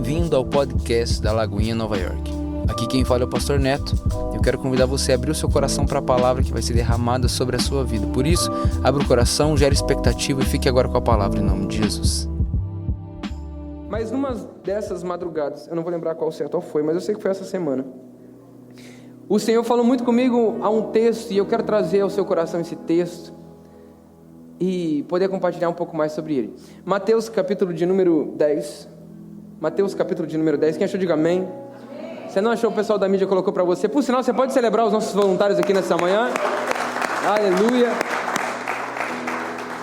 bem-vindo ao podcast da Lagoinha Nova York. Aqui quem fala é o Pastor Neto. Eu quero convidar você a abrir o seu coração para a palavra que vai ser derramada sobre a sua vida. Por isso, abra o coração, gere expectativa e fique agora com a palavra em nome de Jesus. Mas numa dessas madrugadas, eu não vou lembrar qual certo foi, mas eu sei que foi essa semana, o Senhor falou muito comigo a um texto, e eu quero trazer ao seu coração esse texto e poder compartilhar um pouco mais sobre ele. Mateus capítulo de número 10. Mateus capítulo de número 10. Quem achou, diga amém. Você não achou, o pessoal da mídia colocou para você. Por sinal, você pode celebrar os nossos voluntários aqui nessa manhã. Aleluia.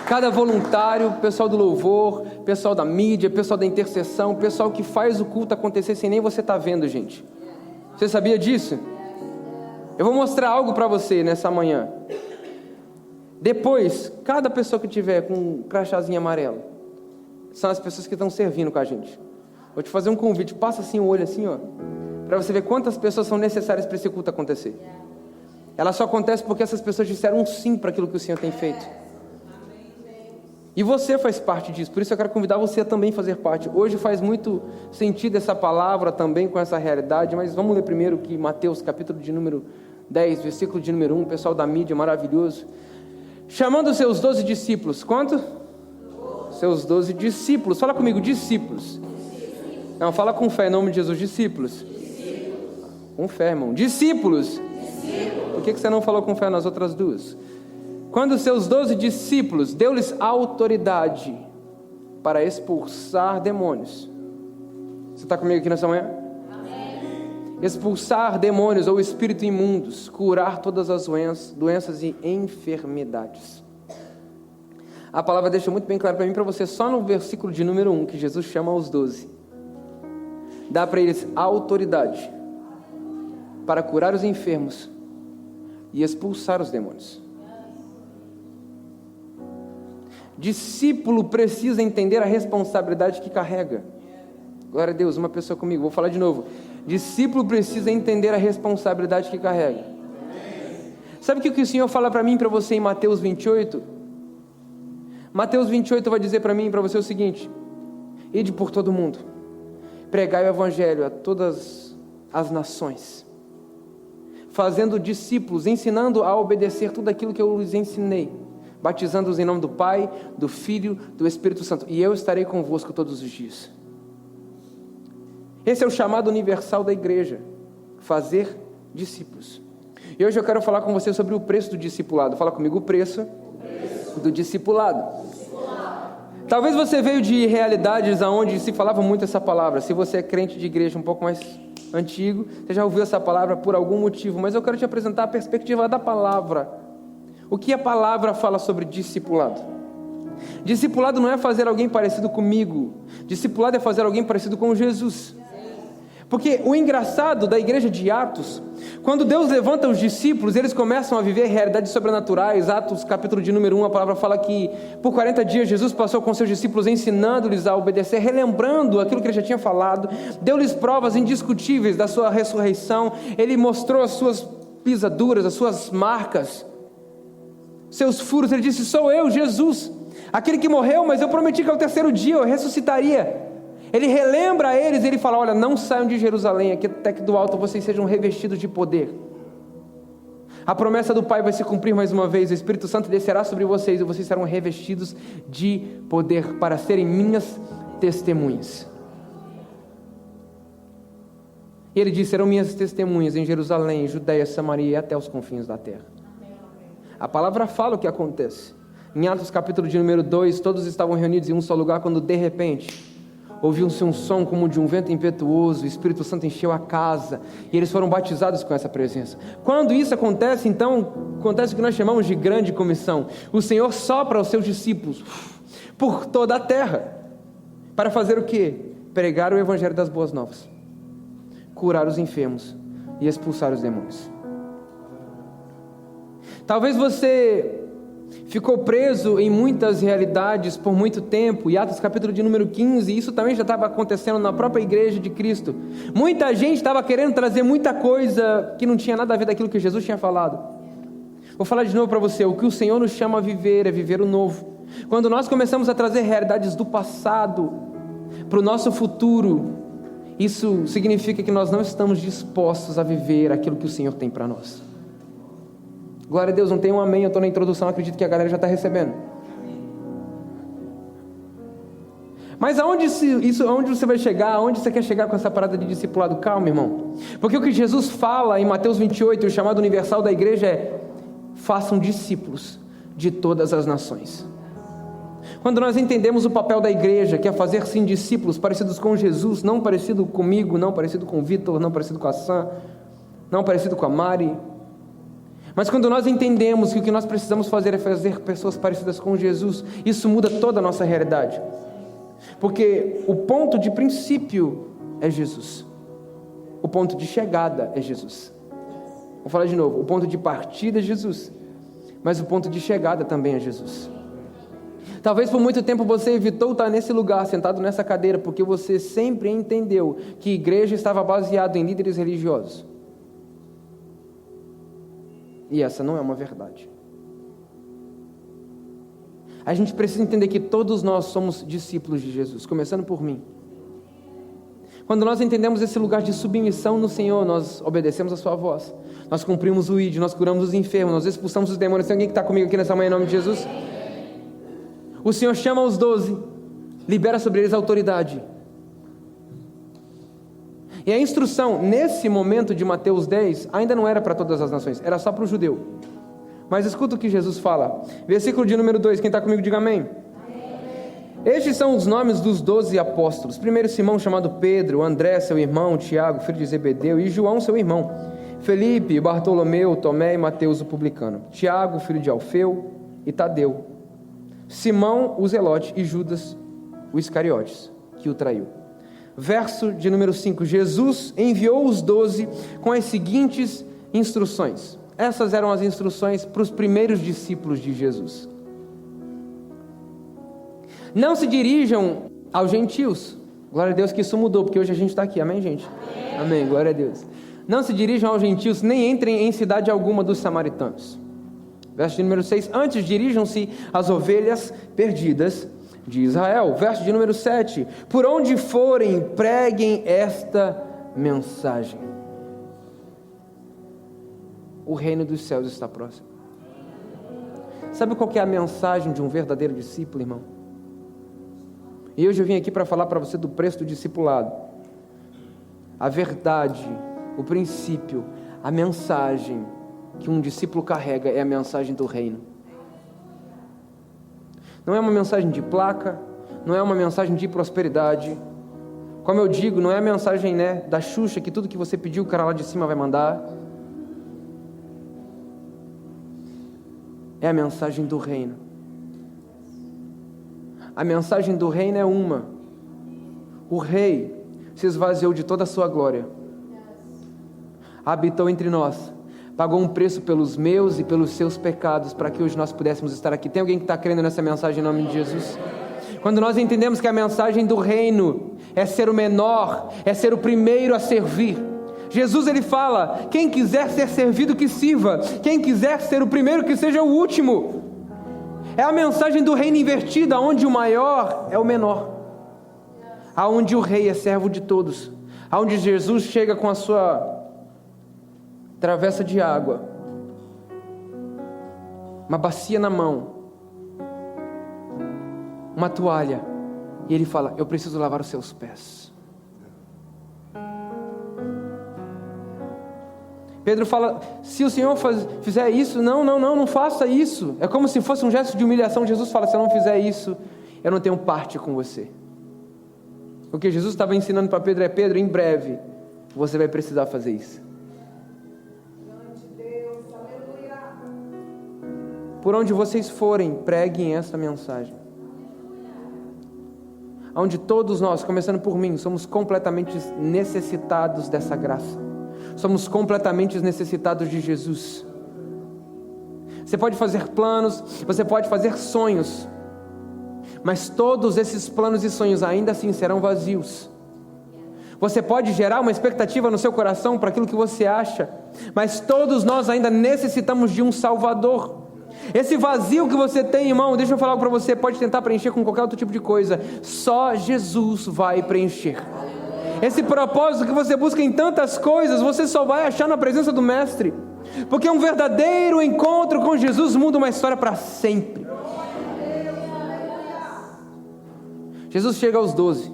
Cada voluntário, pessoal do louvor, pessoal da mídia, pessoal da intercessão, pessoal que faz o culto acontecer sem nem você estar vendo, gente. Você sabia disso? Eu vou mostrar algo para você nessa manhã. Depois, cada pessoa que tiver com um crachazinho amarelo são as pessoas que estão servindo com a gente. Vou te fazer um convite, passa assim o olho assim, ó, para você ver quantas pessoas são necessárias para esse culto acontecer. Ela só acontece porque essas pessoas disseram um sim para aquilo que o Senhor tem feito. E você faz parte disso, por isso eu quero convidar você a também fazer parte. Hoje faz muito sentido essa palavra também com essa realidade, mas vamos ler primeiro que Mateus capítulo de número 10, versículo de número 1, pessoal da mídia maravilhoso. Chamando os seus 12 discípulos, quanto? Seus 12 discípulos, fala comigo, discípulos. Não, fala com fé em nome de Jesus, discípulos. Com fé, irmão, discípulos. Por que você não falou com fé nas outras duas? Quando os seus 12 discípulos, deu-lhes autoridade para expulsar demônios. Você está comigo aqui nessa manhã? Amém. Expulsar demônios ou espíritos imundos, curar todas as doenças e enfermidades. A palavra deixa muito bem claro para mim e para você, só no versículo de número 1, que Jesus chama os 12. Dá para eles autoridade para curar os enfermos e expulsar os demônios. Discípulo precisa entender a responsabilidade que carrega. Glória a Deus, uma pessoa comigo, vou falar de novo. Discípulo precisa entender a responsabilidade que carrega. Sabe o que o Senhor fala para mim e para você em Mateus 28? Mateus 28 vai dizer para mim e para você o seguinte: ide por todo mundo, pregai o evangelho a todas as nações, fazendo discípulos, ensinando a obedecer tudo aquilo que eu lhes ensinei, batizando-os em nome do Pai, do Filho, do Espírito Santo, e eu estarei convosco todos os dias. Esse é o chamado universal da igreja, fazer discípulos. E hoje eu quero falar com você sobre o preço do discipulado. Fala comigo, o preço do discipulado. Talvez você veio de realidades onde se falava muito essa palavra. Se você é crente de igreja um pouco mais antigo, você já ouviu essa palavra por algum motivo, mas eu quero te apresentar a perspectiva da palavra. O que a palavra fala sobre discipulado? Discipulado não é fazer alguém parecido comigo. Discipulado é fazer alguém parecido com Jesus. Porque o engraçado da igreja de Atos, quando Deus levanta os discípulos, eles começam a viver realidades sobrenaturais. Atos capítulo de número 1, a palavra fala que por 40 dias Jesus passou com seus discípulos ensinando-lhes a obedecer, relembrando aquilo que ele já tinha falado, deu-lhes provas indiscutíveis da sua ressurreição, ele mostrou as suas pisaduras, as suas marcas, seus furos. Ele disse: sou eu, Jesus, aquele que morreu, mas eu prometi que ao terceiro dia eu ressuscitaria. Ele relembra a eles, ele fala: olha, não saiam de Jerusalém, aqui até que do alto vocês sejam revestidos de poder. A promessa do Pai vai se cumprir mais uma vez, o Espírito Santo descerá sobre vocês e vocês serão revestidos de poder para serem minhas testemunhas. E ele diz: serão minhas testemunhas em Jerusalém, Judeia, Samaria e até os confins da terra. A palavra fala o que acontece. Em Atos capítulo de número 2, todos estavam reunidos em um só lugar, quando de repente ouviu-se um som como de um vento impetuoso, o Espírito Santo encheu a casa, e eles foram batizados com essa presença. Quando isso acontece, então, acontece o que nós chamamos de grande comissão. O Senhor sopra aos seus discípulos por toda a terra, para fazer o quê? Pregar o evangelho das boas novas, curar os enfermos e expulsar os demônios. Talvez você ficou preso em muitas realidades por muito tempo, e Atos capítulo de número 15, isso também já estava acontecendo na própria igreja de Cristo. Muita gente estava querendo trazer muita coisa que não tinha nada a ver daquilo que Jesus tinha falado. Vou falar de novo para você, o que o Senhor nos chama a viver é viver o novo. Quando nós começamos a trazer realidades do passado para o nosso futuro, isso significa que nós não estamos dispostos a viver aquilo que o Senhor tem para nós. Glória a Deus, não tem um amém, eu estou na introdução, acredito que a galera já está recebendo. Mas aonde você vai chegar? Aonde você quer chegar com essa parada de discipulado? Calma, irmão. Porque o que Jesus fala em Mateus 28, o chamado universal da igreja é: façam discípulos de todas as nações. Quando nós entendemos o papel da igreja, que é fazer sim discípulos parecidos com Jesus, não parecido comigo, não parecido com o Vitor, não parecido com a Sam, não parecido com a Mari, mas quando nós entendemos que o que nós precisamos fazer é fazer pessoas parecidas com Jesus, isso muda toda a nossa realidade. Porque o ponto de princípio é Jesus. O ponto de chegada é Jesus. Vou falar de novo. O ponto de partida é Jesus. Mas o ponto de chegada também é Jesus. Talvez por muito tempo você evitou estar nesse lugar, sentado nessa cadeira, porque você sempre entendeu que a igreja estava baseada em líderes religiosos. E essa não é uma verdade. A gente precisa entender que todos nós somos discípulos de Jesus, começando por mim. Quando nós entendemos esse lugar de submissão no Senhor, nós obedecemos a sua voz, nós cumprimos o ID, nós curamos os enfermos, nós expulsamos os demônios. Tem alguém que está comigo aqui nessa manhã em nome de Jesus? O Senhor chama os 12, libera sobre eles a autoridade. E a instrução, nesse momento de Mateus 10, ainda não era para todas as nações, era só para o judeu. Mas escuta o que Jesus fala. Versículo de número 2, quem está comigo diga amém. Estes são os nomes dos 12 apóstolos. Primeiro Simão, chamado Pedro, André, seu irmão, Tiago, filho de Zebedeu, e João, seu irmão, Felipe, Bartolomeu, Tomé e Mateus, o publicano, Tiago, filho de Alfeu, e Tadeu, Simão, o Zelote, e Judas, o Iscariotes, que o traiu. Verso de número 5, Jesus enviou os 12 com as seguintes instruções. Essas eram as instruções para os primeiros discípulos de Jesus. Não se dirijam aos gentios. Glória a Deus que isso mudou, porque hoje a gente está aqui, amém, gente? Amém, glória a Deus. Não se dirijam aos gentios, nem entrem em cidade alguma dos samaritanos. Verso de número 6, antes dirijam-se às ovelhas perdidas de Israel. Verso de número 7, por onde forem, preguem esta mensagem: o reino dos céus está próximo. Sabe qual que é a mensagem de um verdadeiro discípulo, irmão? E hoje eu vim aqui para falar para você do preço do discipulado. A verdade, o princípio, a mensagem que um discípulo carrega é a mensagem do reino. Não é uma mensagem de placa, não é uma mensagem de prosperidade. Como eu digo, não é a mensagem, da Xuxa, que tudo que você pediu o cara lá de cima vai mandar. É a mensagem do reino. A mensagem do reino é uma: o rei se esvaziou de toda a sua glória, habitou entre nós, pagou um preço pelos meus e pelos seus pecados, para que hoje nós pudéssemos estar aqui. Tem alguém que está crendo nessa mensagem em nome de Jesus? Quando nós entendemos que a mensagem do reino é ser o menor, é ser o primeiro a servir. Jesus, ele fala: quem quiser ser servido, que sirva. Quem quiser ser o primeiro, que seja o último. É a mensagem do reino invertida, onde o maior é o menor, aonde o rei é servo de todos, aonde Jesus chega com a sua travessa de água, uma bacia na mão, uma toalha, e ele fala: eu preciso lavar os seus pés. Pedro fala: se o Senhor fizer isso, não faça isso. É como se fosse um gesto de humilhação. Jesus fala: se eu não fizer isso, eu não tenho parte com você. O que Jesus estava ensinando para Pedro é: Pedro, em breve, você vai precisar fazer isso. Por onde vocês forem, preguem esta mensagem. Onde todos nós, começando por mim, somos completamente necessitados dessa graça. Somos completamente necessitados de Jesus. Você pode fazer planos, você pode fazer sonhos, mas todos esses planos e sonhos ainda assim serão vazios. Você pode gerar uma expectativa no seu coração para aquilo que você acha, mas todos nós ainda necessitamos de um Salvador. Esse vazio que você tem, irmão, deixa eu falar algo para você, pode tentar preencher com qualquer outro tipo de coisa, só Jesus vai preencher. Esse propósito que você busca em tantas coisas, você só vai achar na presença do Mestre. Porque um verdadeiro encontro com Jesus muda uma história para sempre. Jesus chega aos 12.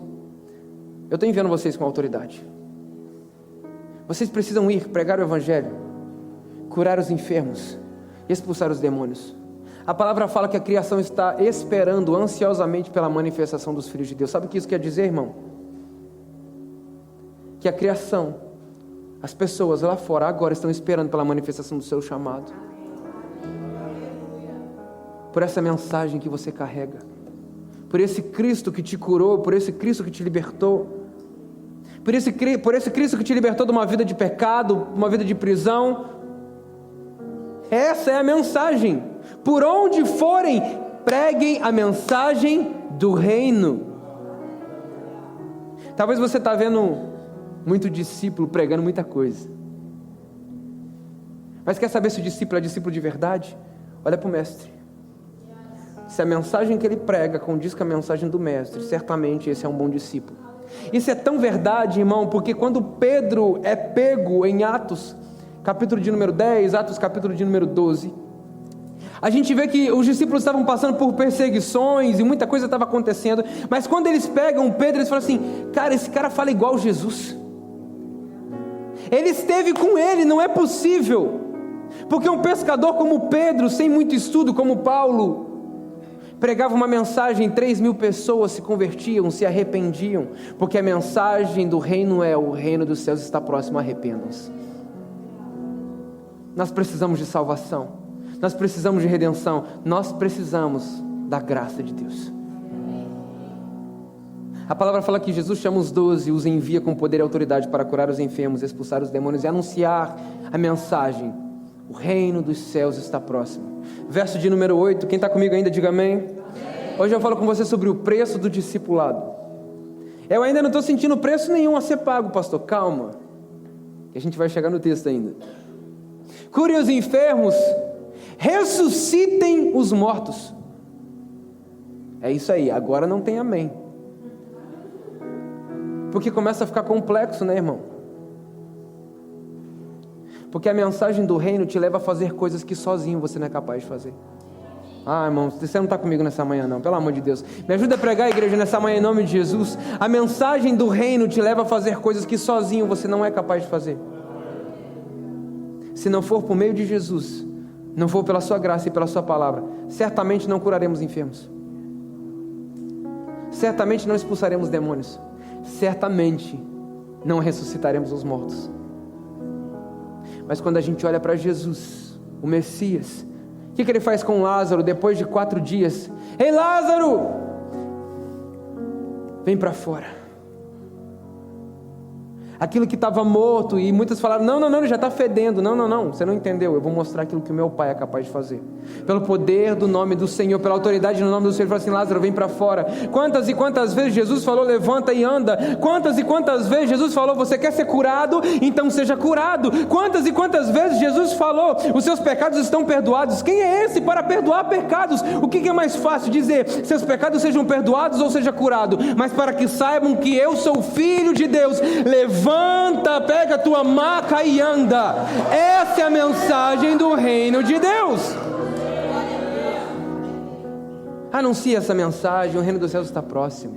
Eu estou enviando vocês com autoridade. Vocês precisam ir pregar o Evangelho, curar os enfermos, expulsar os demônios. A palavra fala que a criação está esperando ansiosamente pela manifestação dos filhos de Deus. Sabe o que isso quer dizer, irmão? Que a criação, as pessoas lá fora agora estão esperando pela manifestação do seu chamado. Por essa mensagem que você carrega. Por esse Cristo que te curou, por esse Cristo que te libertou. Por esse Cristo que te libertou de uma vida de pecado, uma vida de prisão. Essa é a mensagem. Por onde forem, preguem a mensagem do reino. Talvez você está vendo muito discípulo pregando muita coisa. Mas quer saber se o discípulo é discípulo de verdade? Olha para o Mestre. Se a mensagem que ele prega condiz com a mensagem do Mestre, certamente esse é um bom discípulo. Isso é tão verdade, irmão, porque quando Pedro é pego em Atos, capítulo de número 10, Atos capítulo de número 12, a gente vê que os discípulos estavam passando por perseguições e muita coisa estava acontecendo, mas quando eles pegam Pedro, eles falam assim: cara, esse cara fala igual Jesus. Ele esteve com ele, não é possível. Porque um pescador como Pedro, sem muito estudo, como Paulo, pregava uma mensagem, 3.000 pessoas se convertiam, se arrependiam, porque a mensagem do reino é: o reino dos céus está próximo, arrependam-se. Nós precisamos de salvação, nós precisamos de redenção, nós precisamos da graça de Deus. A palavra fala que Jesus chama os 12, os envia com poder e autoridade para curar os enfermos, expulsar os demônios e anunciar a mensagem: o reino dos céus está próximo. Verso de número 8, quem está comigo ainda, diga amém. Amém. Hoje eu falo com você sobre o preço do discipulado. Eu ainda não estou sentindo preço nenhum a ser pago, pastor, calma, que a gente vai chegar no texto ainda. Curem os enfermos, ressuscitem os mortos. É isso aí, agora não tem amém. Porque começa a ficar complexo, né, irmão? Porque a mensagem do reino te leva a fazer coisas que sozinho você não é capaz de fazer. Ah, irmão, você não está comigo nessa manhã não, pelo amor de Deus. Me ajuda a pregar a igreja nessa manhã em nome de Jesus. A mensagem do reino te leva a fazer coisas que sozinho você não é capaz de fazer. Se não for por meio de Jesus, não for pela sua graça e pela sua palavra, certamente não curaremos enfermos. Certamente não expulsaremos demônios. Certamente não ressuscitaremos os mortos. Mas quando a gente olha para Jesus, o Messias, o que ele faz com Lázaro depois de 4 dias? Ei, Lázaro, vem para fora. Aquilo que estava morto, e muitos falaram: não, ele já está fedendo. Não, você não entendeu. Eu vou mostrar aquilo que o meu Pai é capaz de fazer. Pelo poder do nome do Senhor, pela autoridade no nome do Senhor, ele falou assim: Lázaro, vem para fora. Quantas e quantas vezes Jesus falou: levanta e anda. Quantas e quantas vezes Jesus falou: você quer ser curado? Então seja curado. Quantas e quantas vezes Jesus falou: os seus pecados estão perdoados. Quem é esse para perdoar pecados? O que é mais fácil dizer? Seus pecados sejam perdoados ou seja curado? Mas para que saibam que eu sou filho de Deus, levanta, pega a tua maca e anda. Essa é a mensagem do reino de Deus. Anuncie essa mensagem: o reino dos céus está próximo.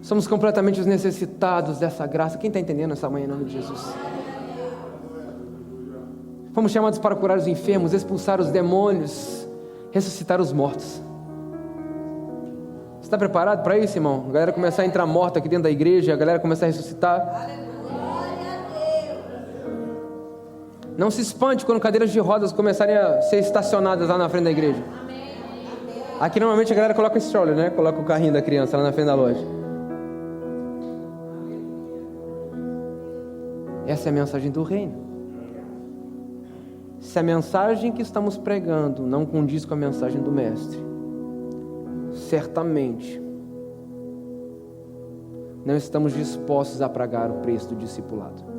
Somos completamente os necessitados dessa graça. Quem está entendendo essa manhã em nome de Jesus? Fomos chamados para curar os enfermos, expulsar os demônios, ressuscitar os mortos. Você está preparado para isso, irmão? A galera começar a entrar morta aqui dentro da igreja, a galera começar a ressuscitar. Não se espante quando cadeiras de rodas começarem a ser estacionadas lá na frente da igreja. Aqui normalmente a galera coloca stroller, né? Coloca o carrinho da criança lá na frente da loja. Essa é a mensagem do reino. Se a mensagem que estamos pregando não condiz com a mensagem do Mestre, certamente não estamos dispostos a pagar o preço do discipulado.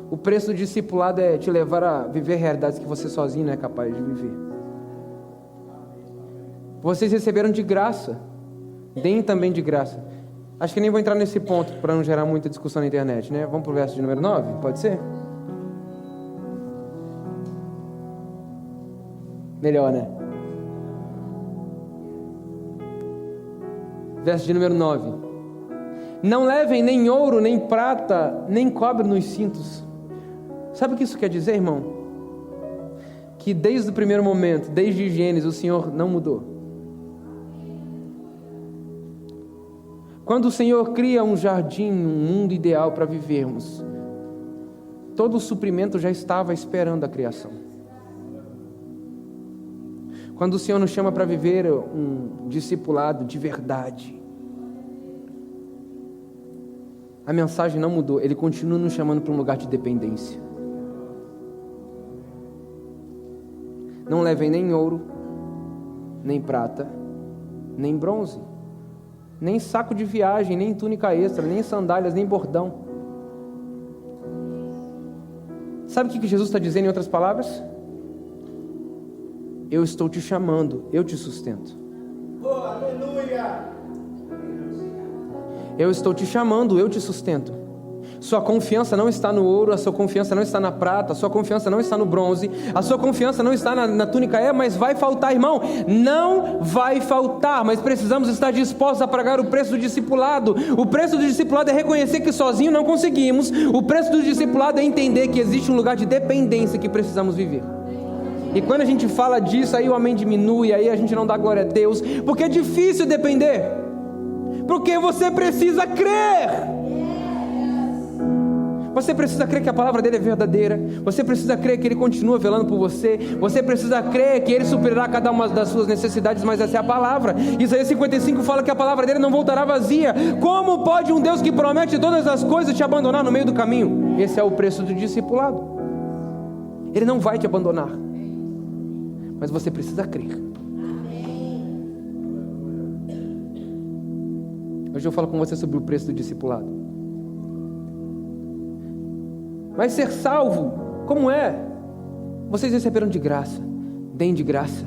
O preço do discipulado é te levar a viver realidades que você sozinho não é capaz de viver. Vocês receberam de graça, deem também de graça. Acho que nem vou entrar nesse ponto para não gerar muita discussão na internet, né? Vamos para o verso de número 9, pode ser? Melhor, né? Verso de número 9. Não levem nem ouro, nem prata, nem cobre nos cintos. Sabe o que isso quer dizer, irmão? Que desde o primeiro momento, desde Gênesis, o Senhor não mudou. Quando o Senhor cria um jardim, um mundo ideal para vivermos, todo o suprimento já estava esperando a criação. Quando o Senhor nos chama para viver um discipulado de verdade, a mensagem não mudou, Ele continua nos chamando para um lugar de dependência. Não levem nem ouro, nem prata, nem bronze, nem saco de viagem, nem túnica extra, nem sandálias, nem bordão. Sabe o que Jesus está dizendo em outras palavras? Eu estou te chamando, eu te sustento. Oh, aleluia! Eu estou te chamando, eu te sustento. Sua confiança não está no ouro, a sua confiança não está na prata, a sua confiança não está no bronze, a sua confiança não está na túnica, mas vai faltar, irmão, não vai faltar, mas precisamos estar dispostos a pagar o preço do discipulado. O preço do discipulado é reconhecer que sozinho não conseguimos, o preço do discipulado é entender que existe um lugar de dependência que precisamos viver. E quando a gente fala disso, aí o amém diminui, aí a gente não dá glória a Deus, porque é difícil depender, porque você precisa crer. Você precisa crer que a palavra dele é verdadeira. Você precisa crer que ele continua velando por você. Você precisa crer que ele superará cada uma das suas necessidades, mas essa é a palavra. Isaías 55 fala que a palavra dele não voltará vazia. Como pode um Deus que promete todas as coisas te abandonar no meio do caminho? Esse é o preço do discipulado. Ele não vai te abandonar, mas você precisa crer. Hoje eu falo com você sobre o preço do discipulado. Mas ser salvo, como é? Vocês receberam de graça, deem de graça.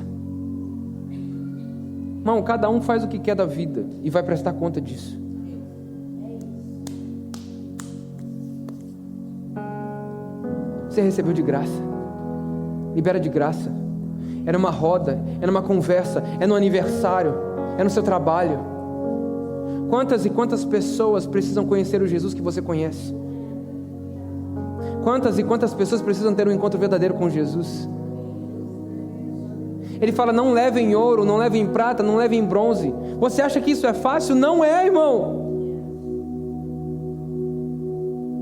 Irmão, cada um faz o que quer da vida e vai prestar conta disso. Você recebeu de graça, libera de graça. É numa roda, é numa conversa, é no aniversário, é no seu trabalho. Quantas e quantas pessoas precisam conhecer o Jesus que você conhece? Quantas e quantas pessoas precisam ter um encontro verdadeiro com Jesus? Ele fala, não levem ouro, não levem prata, não levem bronze. Você acha que isso é fácil? Não é, irmão.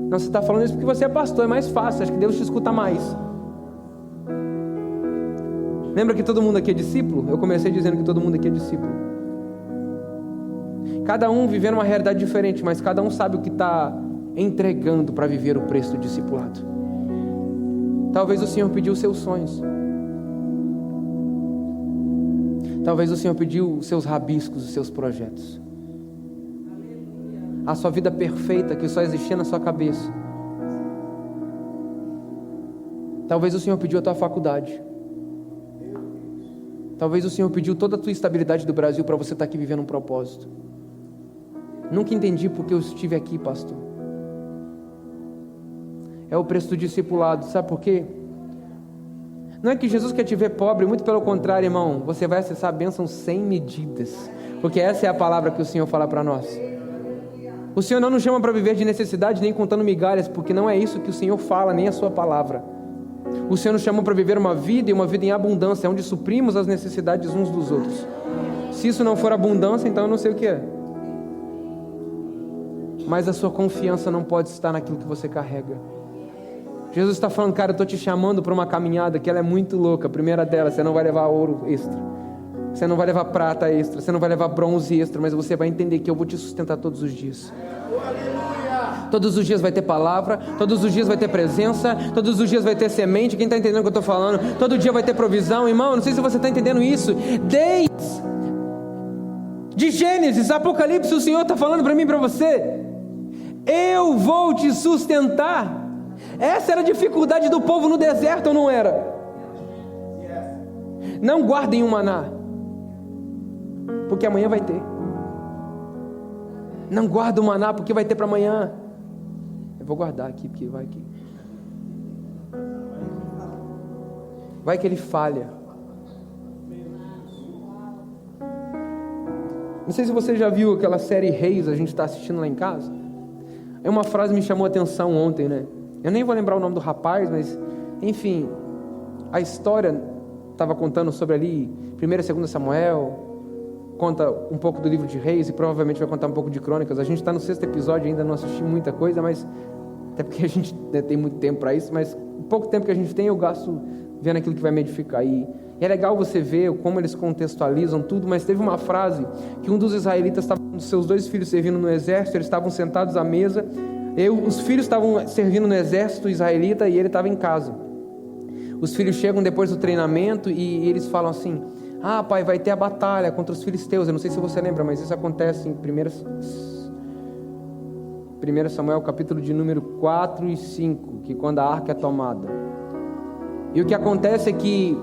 Não, você está falando isso porque você é pastor, é mais fácil, acho que Deus te escuta mais. Lembra que todo mundo aqui é discípulo? Eu comecei dizendo que todo mundo aqui é discípulo. Cada um vivendo uma realidade diferente, mas cada um sabe o que está entregando para viver o preço do discipulado. Talvez o Senhor pediu os seus sonhos. Talvez o Senhor pediu os seus rabiscos, os seus projetos. A sua vida perfeita que só existia na sua cabeça. Talvez o Senhor pediu a tua faculdade. Talvez o Senhor pediu toda a tua estabilidade do Brasil para você estar aqui vivendo um propósito. Nunca entendi porque eu estive aqui, pastor. É o preço do discipulado, sabe por quê? Não é que Jesus quer te ver pobre, muito pelo contrário, irmão. Você vai acessar a bênção sem medidas, porque essa é a palavra que o Senhor fala para nós. O Senhor não nos chama para viver de necessidade, nem contando migalhas, porque não é isso que o Senhor fala, nem a sua palavra. O Senhor nos chama para viver uma vida e uma vida em abundância, onde suprimos as necessidades uns dos outros. Se isso não for abundância, então eu não sei o que é. Mas a sua confiança não pode estar naquilo que você carrega. Jesus está falando, cara, eu estou te chamando para uma caminhada que ela é muito louca. A primeira delas, você não vai levar ouro extra, você não vai levar prata extra, você não vai levar bronze extra, mas você vai entender que eu vou te sustentar todos os dias. Todos os dias vai ter palavra, todos os dias vai ter presença, todos os dias vai ter semente. Quem está entendendo o que eu estou falando? Todo dia vai ter provisão, irmão. Não sei se você está entendendo isso. Desde de Gênesis, Apocalipse, o Senhor está falando para mim e para você: eu vou te sustentar. Essa era a dificuldade do povo no deserto, ou não era? Não guardem o maná. porque amanhã vai ter. Não guarda o maná, porque vai ter para amanhã. Eu vou guardar aqui, porque vai que... Vai que ele falha. Não sei se você já viu aquela série Reis, a gente está assistindo lá em casa. É uma frase que me chamou a atenção ontem, né? Eu nem vou lembrar o nome do rapaz, mas... Enfim, a história estava contando sobre ali 1º e 2º Samuel... Conta um pouco do livro de Reis e provavelmente vai contar um pouco de Crônicas. A gente está no 6º episódio, ainda não assisti muita coisa, mas até porque a gente tem muito tempo para isso, mas o pouco tempo que a gente tem eu gasto vendo aquilo que vai me edificar. E é legal você ver como eles contextualizam tudo, mas teve uma frase que um dos israelitas estava com seus 2 filhos servindo no exército, eles estavam sentados à mesa, os filhos estavam servindo no exército israelita e ele estava em casa. Os filhos chegam depois do treinamento e eles falam assim: ah, pai, vai ter a batalha contra os filisteus. Eu não sei se você lembra, mas isso acontece em 1 Samuel, capítulo de número 4 e 5, que quando a arca é tomada. E o que acontece é que,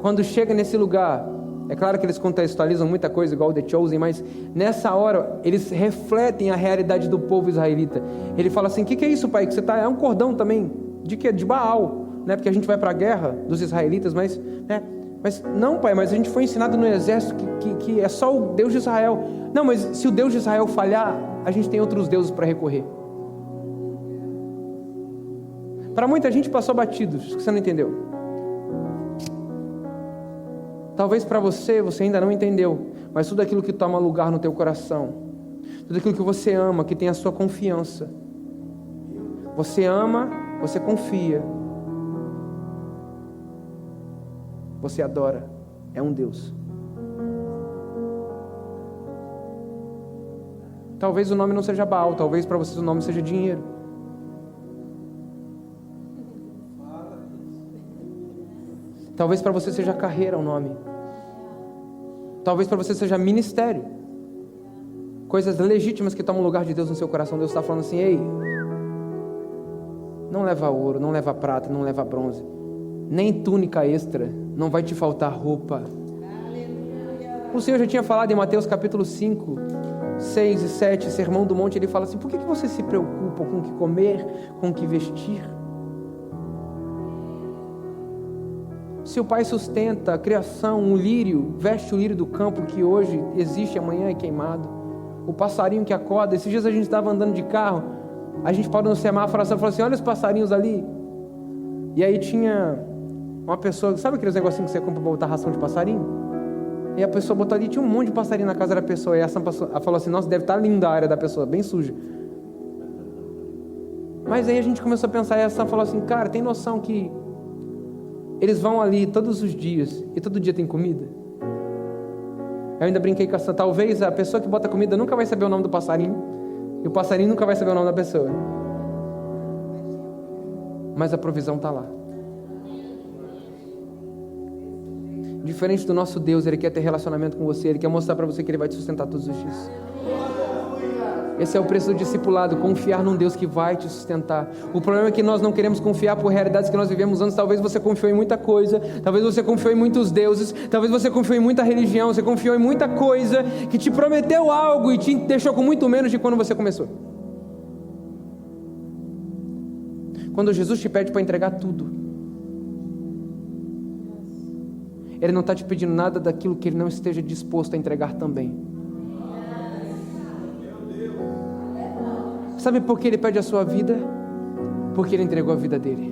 quando chega nesse lugar, é claro que eles contextualizam muita coisa, igual The Chosen, mas nessa hora, eles refletem a realidade do povo israelita. Ele fala assim: o que é isso, pai? Que você tá? É um cordão também. De quê? De Baal, né? Porque a gente vai para a guerra dos israelitas, mas... né? Mas não, pai, mas a gente foi ensinado no exército que é só o Deus de Israel. Não, mas se o Deus de Israel falhar, a gente tem outros deuses para recorrer. Para muita gente passou batido, isso que você não entendeu. Talvez para você ainda não entendeu, mas tudo aquilo que toma lugar no teu coração, tudo aquilo que você ama, que tem a sua confiança. Você ama, você confia. Você adora, é um Deus. Talvez o nome não seja Baal, talvez para vocês o nome seja dinheiro. Talvez para você seja carreira o nome. Talvez para você seja ministério. Coisas legítimas que tomam lugar de Deus no seu coração. Deus está falando assim: ei, não leva ouro, não leva prata, não leva bronze, nem túnica extra, não vai te faltar roupa. O Senhor já tinha falado em Mateus capítulo 5, 6 e 7, Sermão do Monte. Ele fala assim: por que você se preocupa com o que comer, com o que vestir? Se o Pai sustenta a criação, um lírio, veste o lírio do campo que hoje existe, amanhã é queimado. O passarinho que acorda. Esses dias a gente estava andando de carro, a gente parou no semáforo e falou assim: olha os passarinhos ali. E aí tinha uma pessoa, sabe aqueles negocinhos que você compra para botar ração de passarinho? E a pessoa botou ali, tinha um monte de passarinho na casa da pessoa. E ela falou assim: nossa, deve estar linda a área da pessoa, bem suja. Mas aí a gente começou a pensar, e a Sam falou assim: cara, tem noção que eles vão ali todos os dias e todo dia tem comida? Eu ainda brinquei com a Sam: talvez a pessoa que bota comida nunca vai saber o nome do passarinho, e o passarinho nunca vai saber o nome da pessoa, mas a provisão está lá. Diferente do nosso Deus, Ele quer ter relacionamento com você, Ele quer mostrar para você que Ele vai te sustentar todos os dias. Esse é o preço do discipulado, confiar num Deus que vai te sustentar. O problema é que nós não queremos confiar por realidades que nós vivemos antes. Talvez você confiou em muita coisa, talvez você confiou em muitos deuses, talvez você confiou em muita religião, você confiou em muita coisa que te prometeu algo e te deixou com muito menos de quando você começou. Quando Jesus te pede para entregar tudo, Ele não está te pedindo nada daquilo que Ele não esteja disposto a entregar também. Sabe por que Ele pede a sua vida? Porque Ele entregou a vida dEle.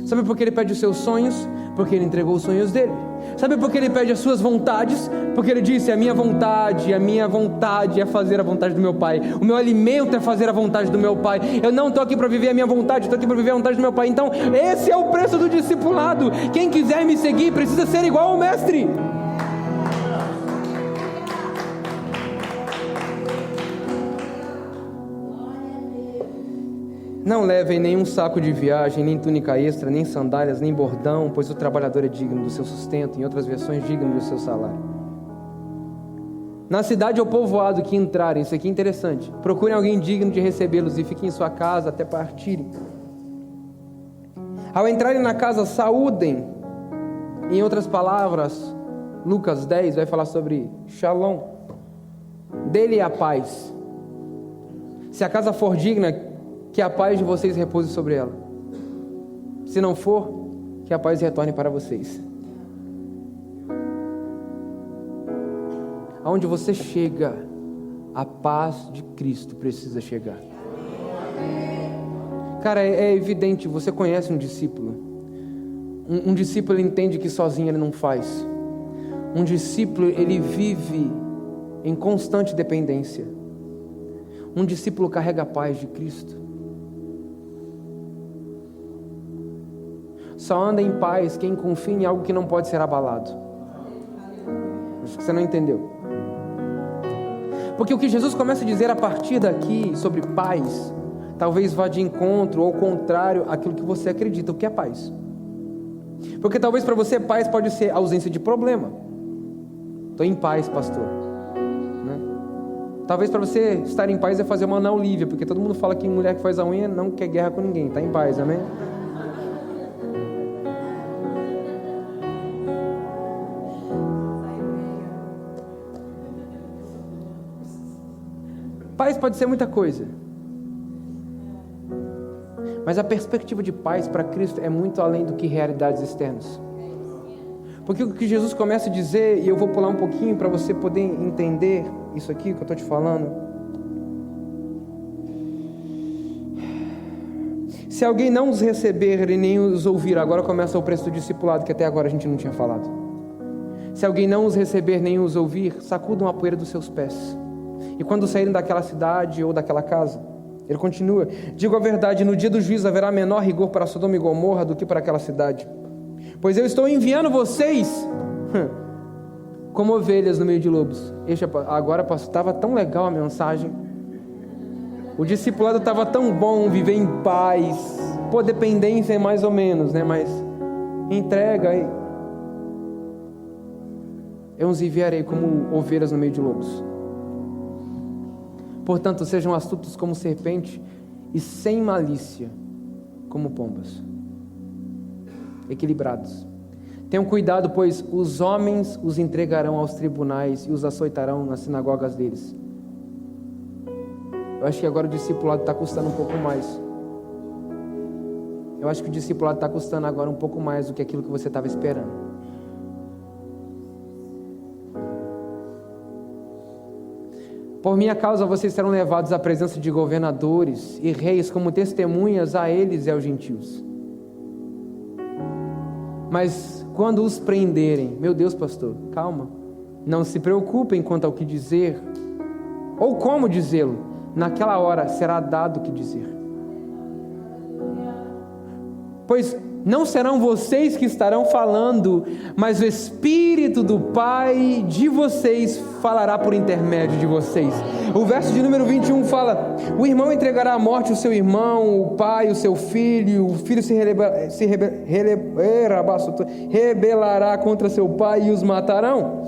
Sabe por que Ele pede os seus sonhos? Porque Ele entregou os sonhos dEle. Sabe por que Ele pede as suas vontades? Porque Ele disse: a minha vontade é fazer a vontade do meu Pai. O meu alimento é fazer a vontade do meu Pai. Eu não estou aqui para viver a minha vontade, estou aqui para viver a vontade do meu Pai. Então esse é o preço do discipulado. Quem quiser me seguir precisa ser igual ao Mestre. Não levem nenhum saco de viagem, nem túnica extra, nem sandálias, nem bordão, pois o trabalhador é digno do seu sustento, em outras versões, digno do seu salário. Na cidade ou povoado que entrarem, isso aqui é interessante, procurem alguém digno de recebê-los e fiquem em sua casa até partirem. Ao entrarem na casa, saúdem, em outras palavras, Lucas 10 vai falar sobre Shalom. Dele é a paz. Se a casa for digna, que a paz de vocês repouse sobre ela. Se não for, que a paz retorne para vocês. Aonde você chega, a paz de Cristo precisa chegar. Cara, é evidente, você conhece um discípulo. Um discípulo, ele entende que sozinho ele não faz. Um discípulo, ele vive em constante dependência. Um discípulo carrega a paz de Cristo. Só anda em paz quem confia em algo que não pode ser abalado. Acho que você não entendeu. Porque o que Jesus começa a dizer a partir daqui sobre paz, talvez vá de encontro ou contrário àquilo que você acredita, o que é paz. Porque talvez para você paz pode ser ausência de problema. Estou em paz, pastor. Né? Talvez para você estar em paz é fazer uma Ana Olívia, porque todo mundo fala que mulher que faz a unha não quer guerra com ninguém, está em paz, amém? Paz pode ser muita coisa. Mas a perspectiva de paz para Cristo é muito além do que realidades externas. Porque o que Jesus começa a dizer, e eu vou pular um pouquinho para você poder entender isso aqui que eu estou te falando. Se alguém não os receber e nem os ouvir, agora começa o preço do discipulado, que até agora a gente não tinha falado. Se alguém não os receber nem os ouvir, sacudam a poeira dos seus pés. E quando saírem daquela cidade ou daquela casa, ele continua: digo a verdade, no dia do juízo haverá menor rigor para Sodoma e Gomorra do que para aquela cidade. Pois eu estou enviando vocês como ovelhas no meio de lobos. Agora, pastor, estava tão legal a mensagem. O discipulado estava tão bom, viver em paz. Pô, dependência é mais ou menos, né? Mas entrega aí. Eu os enviarei como ovelhas no meio de lobos. Portanto, sejam astutos como serpente e sem malícia como pombas. Equilibrados. Tenham cuidado, pois os homens os entregarão aos tribunais e os açoitarão nas sinagogas deles. Eu acho que agora o discipulado está custando um pouco mais. Eu acho que o discipulado está custando agora um pouco mais do que aquilo que você estava esperando. Por minha causa vocês serão levados à presença de governadores e reis como testemunhas a eles e aos gentios. Mas quando os prenderem, meu Deus, pastor, calma, não se preocupem quanto ao que dizer ou como dizê-lo, naquela hora será dado o que dizer. Pois não serão vocês que estarão falando, mas o Espírito do Pai de vocês falará por intermédio de vocês. O verso de número 21 fala: o irmão entregará à morte o seu irmão, o pai o seu filho, o filho se rebelará contra seu pai e os matarão.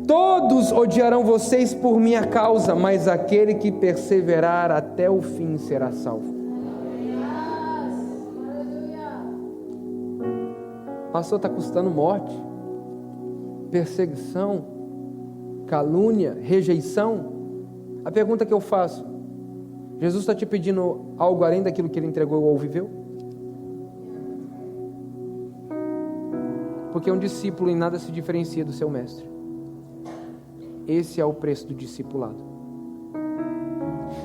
Todos odiarão vocês por minha causa, mas aquele que perseverar até o fim será salvo. Pastor, está custando morte, perseguição, calúnia, rejeição. A pergunta que eu faço: Jesus está te pedindo algo além daquilo que ele entregou ou viveu? Porque um discípulo em nada se diferencia do seu mestre. Esse é o preço do discipulado.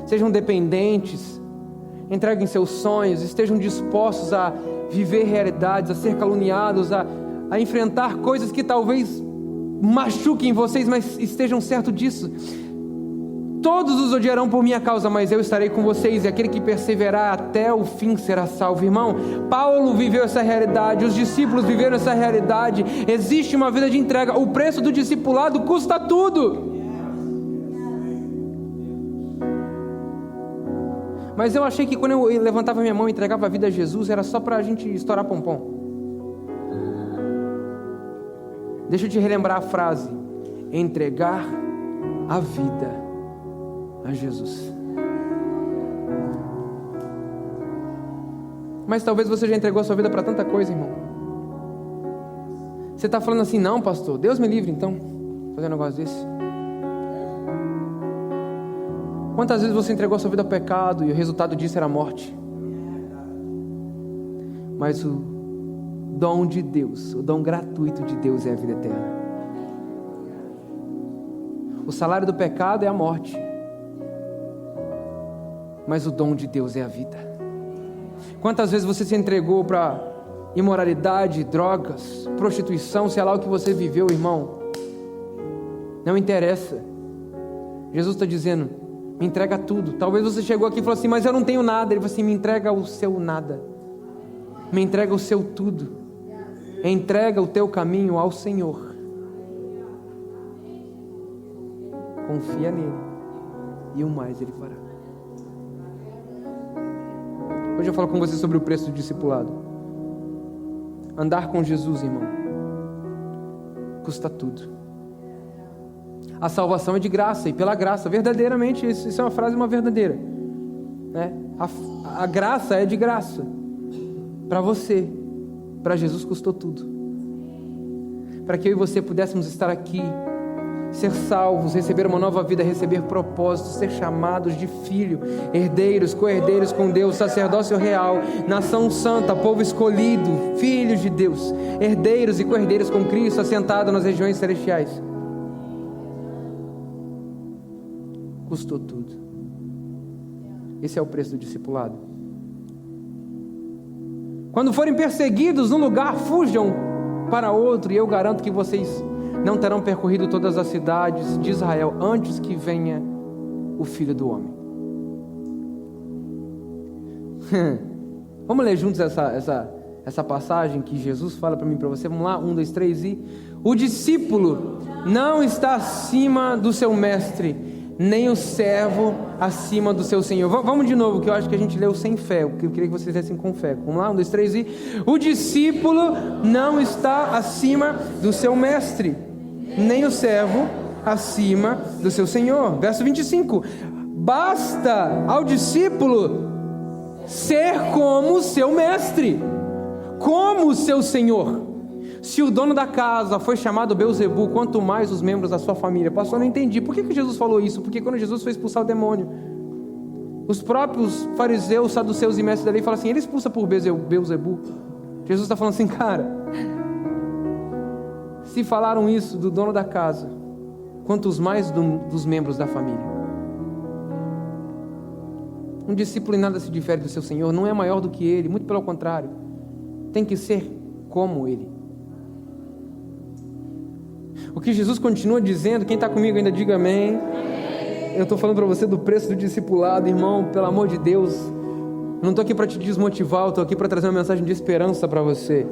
Sejam dependentes, entreguem seus sonhos, estejam dispostos a viver realidades, a ser caluniados, a enfrentar coisas que talvez machuquem vocês, mas estejam certos disso. Todos os odiarão por minha causa, mas eu estarei com vocês, e aquele que perseverar até o fim será salvo. Irmão, Paulo viveu essa realidade, os discípulos viveram essa realidade. Existe uma vida de entrega. O preço do discipulado custa tudo. Mas eu achei que quando eu levantava minha mão e entregava a vida a Jesus, era só para a gente estourar pompom. Deixa eu te relembrar a frase: entregar a vida a Jesus. Mas talvez você já entregou a sua vida para tanta coisa, irmão. Você está falando assim, não, pastor, Deus me livre então, fazer um negócio desse. Quantas vezes você entregou a sua vida ao pecado e o resultado disso era a morte? Mas o dom de Deus, o dom gratuito de Deus é a vida eterna. O salário do pecado é a morte, mas o dom de Deus é a vida. Quantas vezes você se entregou para imoralidade, drogas, prostituição, sei lá o que você viveu, irmão? Não interessa. Jesus está dizendo, me entrega tudo. Talvez você chegou aqui e falou assim, mas eu não tenho nada. Ele falou assim, me entrega o seu nada. Me entrega o seu tudo. Entrega o teu caminho ao Senhor. Confia nele e o mais ele fará. Hoje eu falo com você sobre o preço do discipulado. Andar com Jesus, irmão, custa tudo. A salvação é de graça, e pela graça, verdadeiramente, isso é uma frase, uma verdadeira, né? A graça é de graça. Para você, para Jesus custou tudo. Para que eu e você pudéssemos estar aqui, ser salvos, receber uma nova vida, receber propósitos, ser chamados de filho, herdeiros, co-herdeiros com Deus, sacerdócio real, nação santa, povo escolhido, filhos de Deus, herdeiros e co-herdeiros com Cristo, assentado nas regiões celestiais. Custou tudo. Esse é o preço do discipulado. Quando forem perseguidos num lugar, fujam para outro, e eu garanto que vocês não terão percorrido todas as cidades de Israel antes que venha o Filho do Homem. Vamos ler juntos essa passagem que Jesus fala para mim e para você. Vamos lá, 1, 2, 3 e... O discípulo não está acima do seu mestre, nem o servo acima do seu senhor. Vamos de novo, que eu acho que a gente leu sem fé. Eu queria que vocês lessem com fé. Vamos lá, 1, 2, 3 e... O discípulo não está acima do seu mestre, nem o servo acima do seu senhor. Verso 25. Basta ao discípulo ser como o seu mestre, como o seu senhor. Se o dono da casa foi chamado Beelzebu, quanto mais os membros da sua família. Pastor, eu não entendi. Por que Jesus falou isso? Porque quando Jesus foi expulsar o demônio, os próprios fariseus, saduceus e mestres da lei falam assim, ele expulsa por Beelzebu. Jesus está falando assim, cara, se falaram isso do dono da casa, quantos mais dos membros da família. Um discípulo em nada se difere do seu Senhor, não é maior do que ele, muito pelo contrário, tem que ser como ele. O que Jesus continua dizendo, quem está comigo ainda diga amém. Eu estou falando para você do preço do discipulado, irmão, pelo amor de Deus. Eu não estou aqui para te desmotivar, eu estou aqui para trazer uma mensagem de esperança para você.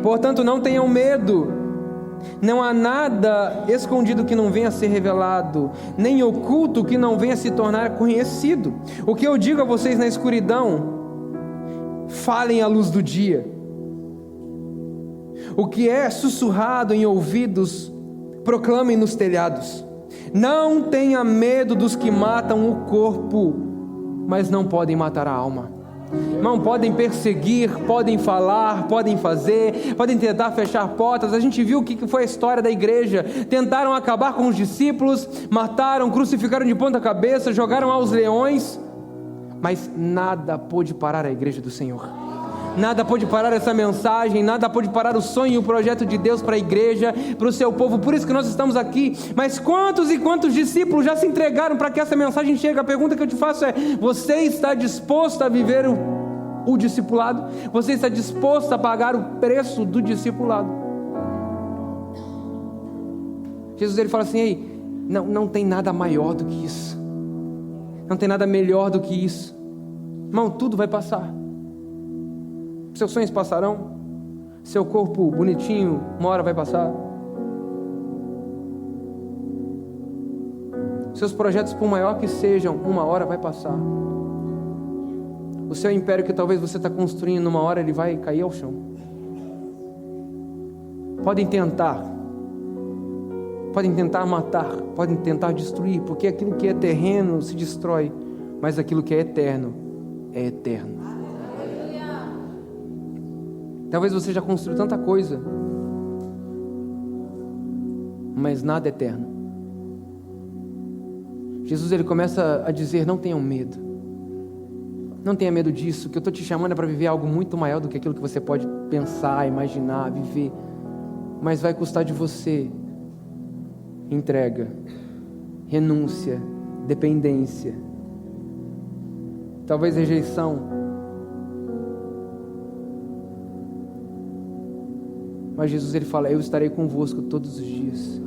Portanto, não tenham medo. Não há nada escondido que não venha a ser revelado, nem oculto que não venha a se tornar conhecido. O que eu digo a vocês na escuridão, falem à luz do dia. O que é sussurrado em ouvidos, proclamem nos telhados. Não tenha medo dos que matam o corpo, mas não podem matar a alma. Não podem perseguir, podem falar, podem fazer, podem tentar fechar portas. A gente viu o que foi a história da igreja. Tentaram acabar com os discípulos, mataram, crucificaram de ponta cabeça, jogaram aos leões, mas nada pôde parar a igreja do Senhor. Nada pôde parar essa mensagem, nada pôde parar o sonho e o projeto de Deus para a igreja, para o seu povo. Por isso que nós estamos aqui. Mas quantos e quantos discípulos já se entregaram para que essa mensagem chegue? A pergunta que eu te faço é, você está disposto a viver o discipulado? Você está disposto a pagar o preço do discipulado? Jesus, ele fala assim, ei, não tem nada maior do que isso. Não tem nada melhor do que isso. Irmão, tudo vai passar. Seus sonhos passarão, seu corpo bonitinho, uma hora vai passar. Seus projetos, por maior que sejam, uma hora vai passar. O seu império que talvez você está construindo, uma hora ele vai cair ao chão. Podem tentar matar, podem tentar destruir, porque aquilo que é terreno se destrói, mas aquilo que é eterno, é eterno. Talvez você já construiu tanta coisa, mas nada eterno. Jesus, ele começa a dizer: não tenham medo. Não tenha medo disso, que eu estou te chamando é para viver algo muito maior do que aquilo que você pode pensar, imaginar, viver. Mas vai custar de você entrega, renúncia, dependência, talvez rejeição. Mas Jesus, ele fala: eu estarei convosco todos os dias.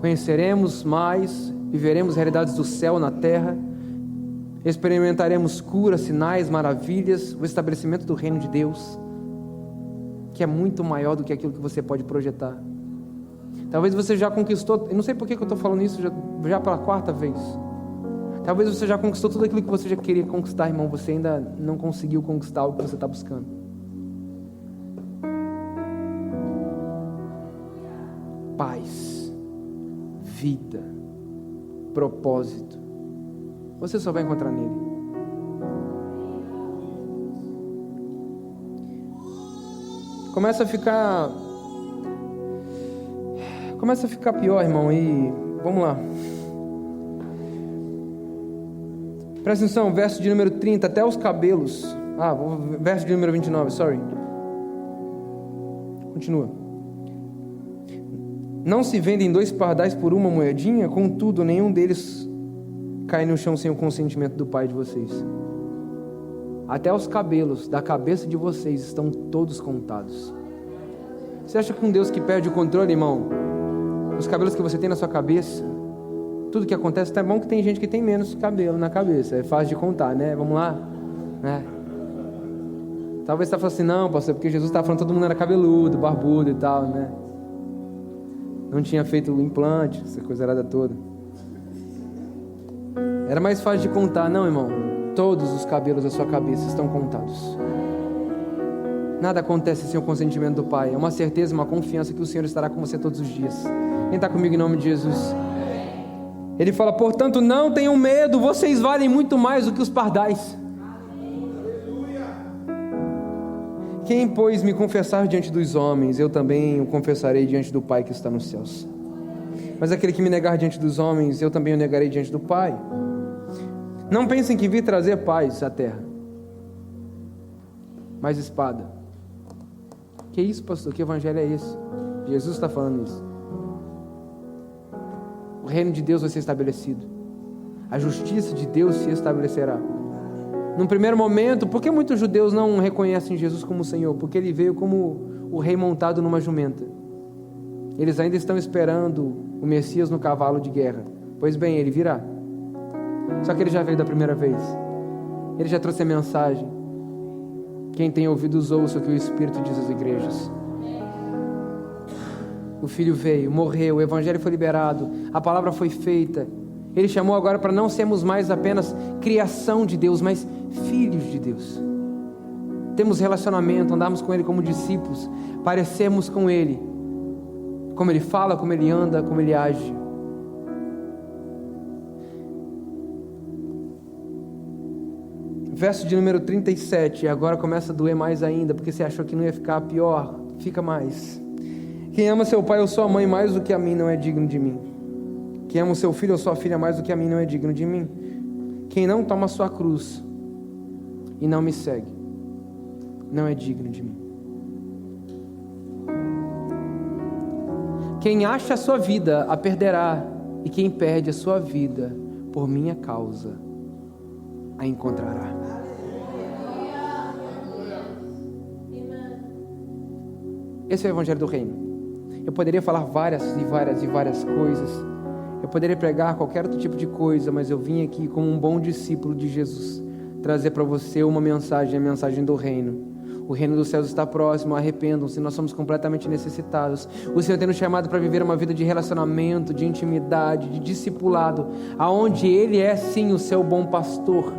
Conheceremos mais, viveremos realidades do céu na terra, experimentaremos curas, sinais, maravilhas, o estabelecimento do reino de Deus, que é muito maior do que aquilo que você pode projetar. Talvez você já conquistou, eu não sei por que eu estou falando isso já pela 4ª vez. Talvez você já conquistou tudo aquilo que você já queria conquistar, irmão. Você ainda não conseguiu conquistar o que você está buscando. Paz, vida, propósito, você só vai encontrar nele. Começa a ficar pior, irmão, e vamos lá. Presta atenção, verso de número 30, até os cabelos. Verso de número 29, Continua. Não se vendem 2 pardais por uma moedinha? Contudo, nenhum deles cai no chão sem o consentimento do Pai de vocês. Até os cabelos da cabeça de vocês estão todos contados. Você acha que um Deus que perde o controle, irmão? Os cabelos que você tem na sua cabeça, tudo que acontece, tá bom que tem gente que tem menos cabelo na cabeça, é fácil de contar, né? Vamos lá, né? Talvez você está falando assim: não, pastor, porque Jesus está falando que todo mundo era cabeludo, barbudo e tal, né? Não tinha feito o implante, essa coisa errada toda. Era mais fácil de contar. Não, irmão, todos os cabelos da sua cabeça estão contados. Nada acontece sem o consentimento do Pai. É uma certeza, uma confiança que o Senhor estará com você todos os dias. Quem está comigo em nome de Jesus? Ele fala: portanto, não tenham medo, vocês valem muito mais do que os pardais. Quem, pois, me confessar diante dos homens, eu também o confessarei diante do Pai que está nos céus. Mas aquele que me negar diante dos homens, eu também o negarei diante do Pai. Não pensem que vim trazer paz à terra, mas espada. Que isso, pastor? Que evangelho é esse? Jesus está falando isso. O reino de Deus vai ser estabelecido. A justiça de Deus se estabelecerá. Num primeiro momento, por que muitos judeus não reconhecem Jesus como Senhor? Porque ele veio como o rei montado numa jumenta. Eles ainda estão esperando o Messias no cavalo de guerra. Pois bem, ele virá. Só que ele já veio da primeira vez. Ele já trouxe a mensagem. Quem tem ouvidos ouça o que o Espírito diz às igrejas. O Filho veio, morreu, o Evangelho foi liberado, a palavra foi feita. Ele chamou agora para não sermos mais apenas criação de Deus, mas filhos de Deus. Temos relacionamento, andamos com Ele como discípulos, parecemos com Ele, como Ele fala, como Ele anda, como Ele age. Verso de número 37, agora começa a doer mais ainda, porque você achou que não ia ficar pior, fica mais. Quem ama seu pai ou sua mãe mais do que a mim não é digno de mim. Quem ama o seu filho ou sua filha mais do que a mim não é digno de mim. Quem não toma a sua cruz e não me segue, não é digno de mim. Quem acha a sua vida a perderá, e quem perde a sua vida por minha causa a encontrará. Esse é o Evangelho do Reino. Eu poderia falar várias coisas. Eu poderia pregar qualquer outro tipo de coisa, mas eu vim aqui como um bom discípulo de Jesus, trazer para você uma mensagem, a mensagem do reino. O reino dos céus está próximo, arrependam-se, nós somos completamente necessitados. O Senhor tem nos chamado para viver uma vida de relacionamento, de intimidade, de discipulado, aonde Ele é sim o seu bom pastor,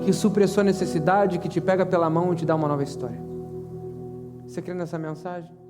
que supre a sua necessidade, que te pega pela mão e te dá uma nova história. Você crê nessa mensagem?